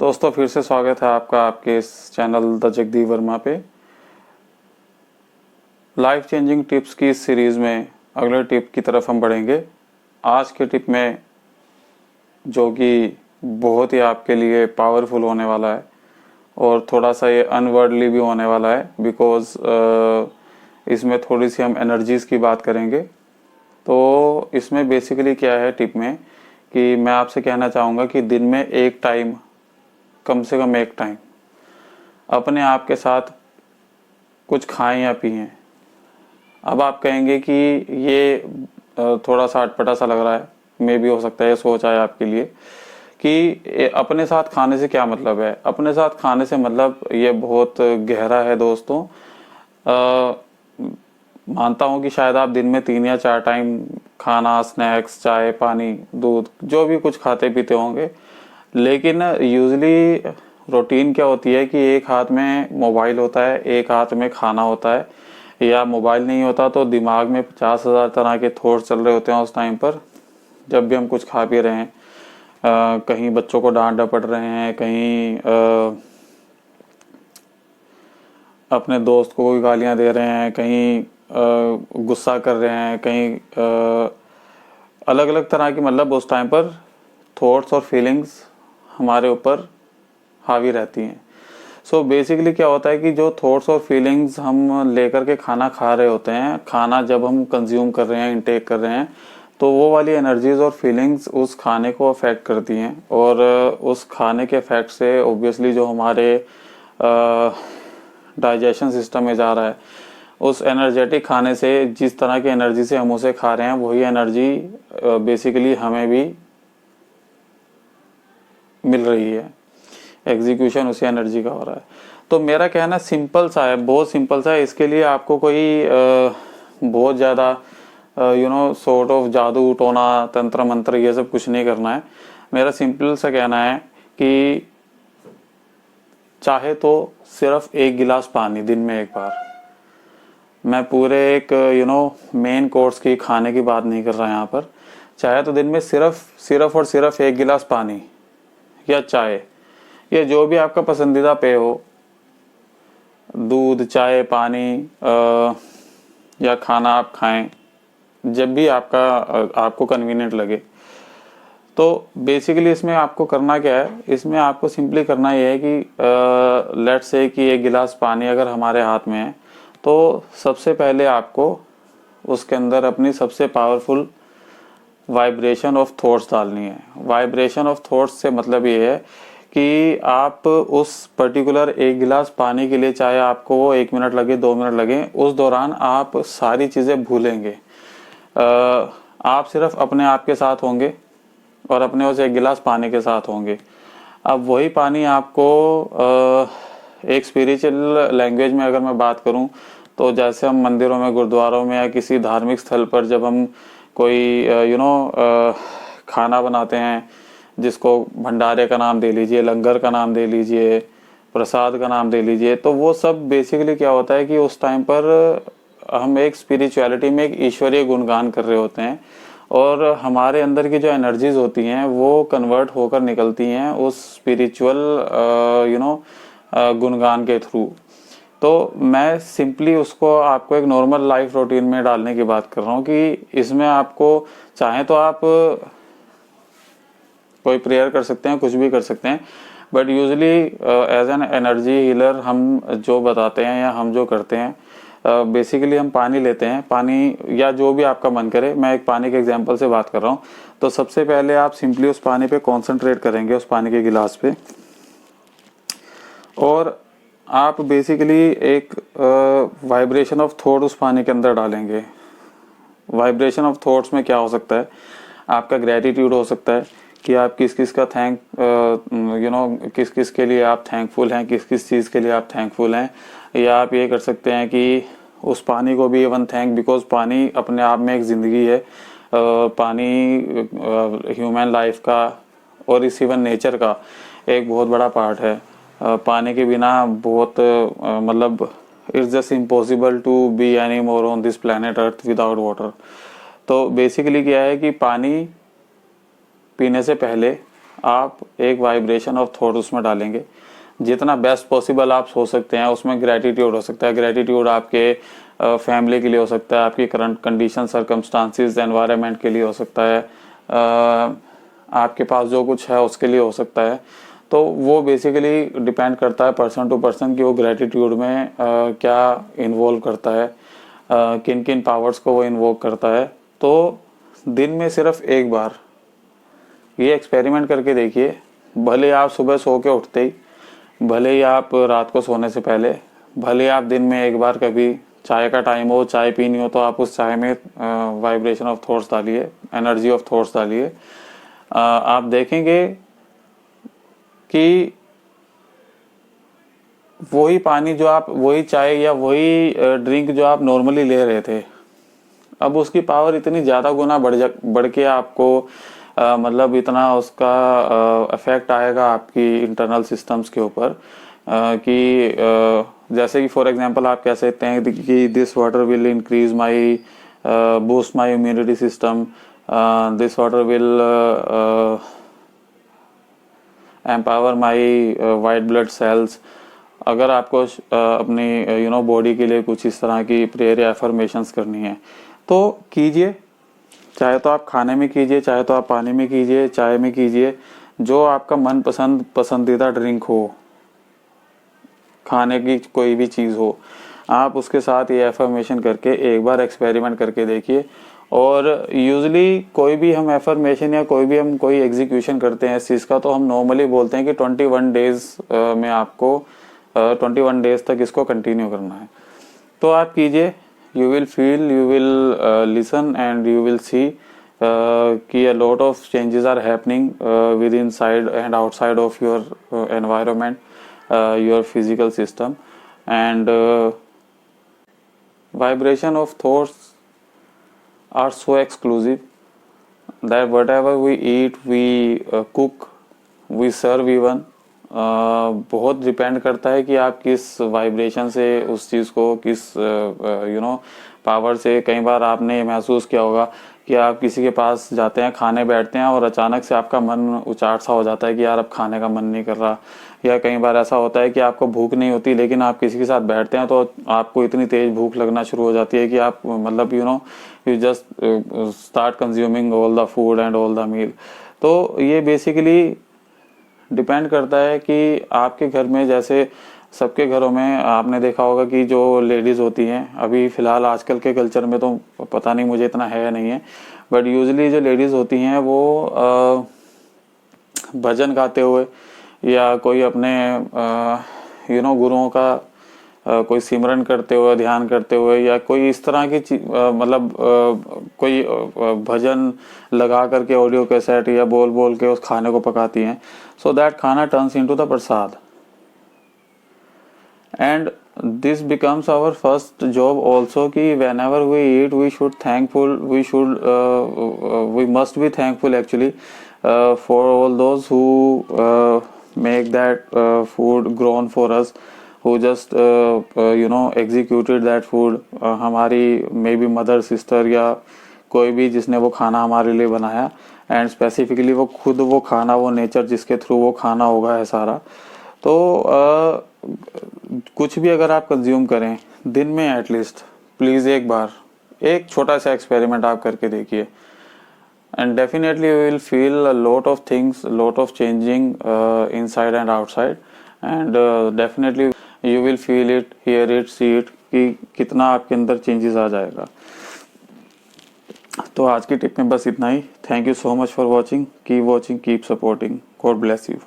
दोस्तों फिर से स्वागत है आपका आपके इस चैनल द जगदीप वर्मा पे। लाइफ चेंजिंग टिप्स की इस सीरीज़ में अगले टिप की तरफ हम बढ़ेंगे। आज के टिप में जो कि बहुत ही आपके लिए पावरफुल होने वाला है और थोड़ा सा ये अनवर्डली भी होने वाला है, बिकॉज इसमें थोड़ी सी हम एनर्जीज़ की बात करेंगे। तो इसमें बेसिकली क्या है टिप में कि मैं आपसे कहना चाहूँगा कि दिन में एक टाइम, कम से कम एक टाइम अपने आप के साथ कुछ खाएं या पिएं। अब आप कहेंगे कि ये थोड़ा सा अटपटा सा लग रहा है, मे भी हो सकता है ये सोच आए आपके लिए कि अपने साथ खाने से क्या मतलब है। अपने साथ खाने से मतलब ये बहुत गहरा है दोस्तों। मानता हूँ कि शायद आप दिन में 3 या 4 टाइम खाना, स्नैक्स, चाय, पानी, दूध, जो भी कुछ खाते पीते होंगे, लेकिन यूजली रूटीन क्या होती है कि एक हाथ में मोबाइल होता है, एक हाथ में खाना होता है, या मोबाइल नहीं होता तो दिमाग में 50,000 तरह के थॉट्स चल रहे होते हैं उस टाइम पर, जब भी हम कुछ खा पी रहे हैं। कहीं बच्चों को डांट डपट रहे हैं, कहीं अपने दोस्त को कोई गालियां दे रहे हैं, कहीं गुस्सा कर रहे हैं, कहीं अलग अलग तरह की, मतलब उस टाइम पर थॉट्स और फीलिंग्स हमारे ऊपर हावी रहती हैं। सो बेसिकली क्या होता है कि जो थॉट्स और फीलिंग्स हम लेकर के खाना खा रहे होते हैं, खाना जब हम कंज्यूम कर रहे हैं, इनटेक कर रहे हैं, तो वो वाली एनर्जीज और फीलिंग्स उस खाने को अफेक्ट करती हैं। और उस खाने के इफेक्ट से ऑब्वियसली जो हमारे डाइजेशन सिस्टम में जा रहा है, उस एनर्जेटिक खाने से, जिस तरह की एनर्जी से हम उसे खा रहे हैं, वही एनर्जी बेसिकली हमें भी मिल रही है। एग्जीक्यूशन उसी एनर्जी का हो रहा है। तो मेरा कहना सिंपल सा है, बहुत सिंपल सा है। इसके लिए आपको कोई बहुत ज़्यादा सॉर्ट ऑफ जादू टोना तंत्र मंत्र ये सब कुछ नहीं करना है। मेरा सिंपल सा कहना है कि चाहे तो सिर्फ 1 गिलास पानी दिन में एक बार, मैं पूरे एक मेन कोर्स की खाने की बात नहीं कर रहा यहाँ पर, चाहे तो दिन में सिर्फ और सिर्फ 1 गिलास पानी या चाय, ये जो भी आपका पसंदीदा पेय हो, दूध, चाय, पानी या खाना आप खाएं जब भी आपको कन्वीनियंट लगे। तो बेसिकली इसमें आपको करना क्या है, इसमें आपको सिंपली करना ये है कि लेट्स से कि 1 गिलास पानी अगर हमारे हाथ में है, तो सबसे पहले आपको उसके अंदर अपनी सबसे पावरफुल वाइब्रेशन ऑफ थॉट्स डालनी है। वाइब्रेशन ऑफ थॉट्स से मतलब ये है कि आप उस पर्टिकुलर 1 गिलास पानी के लिए, चाहे आपको वो 1 मिनट लगे, 2 मिनट लगे, उस दौरान आप सारी चीज़ें भूलेंगे। आप सिर्फ अपने आप के साथ होंगे और अपने उस 1 गिलास पानी के साथ होंगे। अब वही पानी आपको एक स्पिरिचुअल लैंग्वेज में अगर मैं बात करूं, तो जैसे हम मंदिरों में, गुरुद्वारों में या किसी धार्मिक स्थल पर जब हम कोई खाना बनाते हैं, जिसको भंडारे का नाम दे लीजिए, लंगर का नाम दे लीजिए, प्रसाद का नाम दे लीजिए, तो वो सब बेसिकली क्या होता है कि उस टाइम पर हम एक स्पिरिचुअलिटी में एक ईश्वरीय गुणगान कर रहे होते हैं, और हमारे अंदर की जो एनर्जीज होती हैं वो कन्वर्ट होकर निकलती हैं उस स्पिरिचुअल गुणगान के थ्रू। तो मैं सिंपली उसको आपको एक नॉर्मल लाइफ रूटीन में डालने की बात कर रहा हूँ कि इसमें आपको चाहे तो आप कोई प्रेयर कर सकते हैं, कुछ भी कर सकते हैं, but usually as an energy healer हम जो बताते हैं या हम जो करते हैं, बेसिकली हम पानी लेते हैं, पानी या जो भी आपका मन करे, मैं एक पानी के एग्जांपल से बात कर रहा हूँ। तो सबसे पहले आप सिंपली उस पानी पे कंसंट्रेट करेंगे, उस पानी के गिलास पे, और आप बेसिकली एक वाइब्रेशन ऑफ थॉट उस पानी के अंदर डालेंगे। वाइब्रेशन ऑफ थॉट्स में क्या हो सकता है, आपका ग्रेटिट्यूड हो सकता है कि आप किस किस का किस किस के लिए आप थैंकफुल हैं, किस किस चीज़ के लिए आप थैंकफुल हैं, या आप ये कर सकते हैं कि उस पानी को भी इवन थैंक, बिकॉज पानी अपने आप में एक ज़िंदगी है। पानी ह्यूमन लाइफ का और इस इवन नेचर का एक बहुत बड़ा पार्ट है। पानी के बिना बहुत मतलब it's just impossible to be any more on this planet earth without water. तो बेसिकली क्या है कि पानी पीने से पहले आप एक वाइब्रेशन ऑफ थॉट उसमें डालेंगे, जितना बेस्ट पॉसिबल आप सो सकते हैं। उसमें ग्रेटिट्यूड हो सकता है, ग्रेटिट्यूड आपके फैमिली के लिए हो सकता है, आपकी करंट कंडीशन, सर्कमस्टांसिस, एनवायरनमेंट के लिए हो सकता है, आपके पास जो कुछ है उसके लिए हो सकता है। तो वो बेसिकली डिपेंड करता है पर्सन टू पर्सन कि वो ग्रेटिट्यूड में क्या इन्वॉल्व करता है, किन किन पावर्स को वो इन्वोक करता है। तो दिन में सिर्फ एक बार ये एक्सपेरिमेंट करके देखिए। भले आप सुबह सो के उठते ही, भले ही आप रात को सोने से पहले, भले आप दिन में एक बार कभी चाय का टाइम हो, चाय पीनी हो, तो आप उस चाय में वाइब्रेशन ऑफ थॉट्स डालिए, एनर्जी ऑफ थॉट्स डालिए। आप देखेंगे कि वही पानी जो आप, वही चाय या वही ड्रिंक जो आप नॉर्मली ले रहे थे, अब उसकी पावर इतनी ज़्यादा गुना बढ़ के आपको मतलब इतना उसका इफेक्ट आएगा आपकी इंटरनल सिस्टम्स के ऊपर कि जैसे कि फॉर एग्जांपल आप कह सकते हैं कि this water will increase my, boost my immunity system, this water will empower my white blood cells. अगर आपको अपनी बॉडी के लिए कुछ इस तरह की प्रेयर या एफर्मेशंस करनी है तो कीजिए, चाहे तो आप खाने में कीजिए, चाहे तो आप पानी में कीजिए, चाय में कीजिए, जो आपका मनपसंद पसंदीदा ड्रिंक हो, खाने की कोई भी चीज़ हो, आप उसके साथ ये एफर्मेशन करके एक बार एक्सपेरिमेंट करके देखिए। और यूजली कोई भी हम एफर्मेशन या कोई भी हम कोई एग्जीक्यूशन करते हैं इस चीज़ का, तो हम नॉर्मली बोलते हैं कि 21 डेज में आपको 21 डेज तक इसको कंटिन्यू करना है। तो आप कीजिए, you will feel, you will listen and you will see कि a lot of changes are happening with inside and outside of your environment, your physical system, and vibration of thoughts are so exclusive that whatever we eat, we cook, we serve even, बहुत depend करता है कि आप किस vibration से उस चीज़ को, किस पावर से। कई बार आपने महसूस किया होगा कि आप किसी के पास जाते हैं, खाने बैठते हैं और अचानक से आपका मन उचाट सा हो जाता है कि यार अब खाने का मन नहीं कर रहा। या कई बार ऐसा होता है कि आपको भूख नहीं होती लेकिन आप किसी के साथ बैठते हैं तो आपको इतनी तेज भूख लगना शुरू हो जाती है कि आप मतलब you just start consuming all the food and all the meal. तो ये बेसिकली डिपेंड करता है कि आपके घर में, जैसे सबके घरों में आपने देखा होगा कि जो लेडीज़ होती हैं, अभी फ़िलहाल आजकल के कल्चर में तो पता नहीं मुझे इतना है नहीं है, बट यूजुअली जो लेडीज़ होती हैं वो भजन गाते हुए या कोई अपने गुरुओं का कोई सिमरन करते हुए, ध्यान करते हुए, या कोई इस तरह की मतलब कोई भजन लगा करके ऑडियो कैसेट या बोल बोल के उस खाने को पकाती हैं, सो दैट खाना turns into the prasad. And this becomes our first job also कि whenever we eat we should thankful, we must be thankful actually for all those who make that food grown for us, who just executed that food, हमारी may be mother, sister या कोई भी जिसने वो खाना हमारे लिए बनाया, एंड स्पेसिफिकली वो खुद वो खाना, वो नेचर जिसके थ्रू वो खाना होगा है सारा। तो कुछ भी अगर आप कंज्यूम करें दिन में एटलीस्ट प्लीज़ एक बार एक छोटा सा एक्सपेरिमेंट आप करके देखिए, and definitely you will feel a lot of things, a lot of changing inside and outside, and definitely you will feel it, hear it, see it कि कितना आपके अंदर चेंजेस आ जाएगा। तो आज की टिप में बस इतना ही। Thank you so much for watching, keep supporting, God bless you.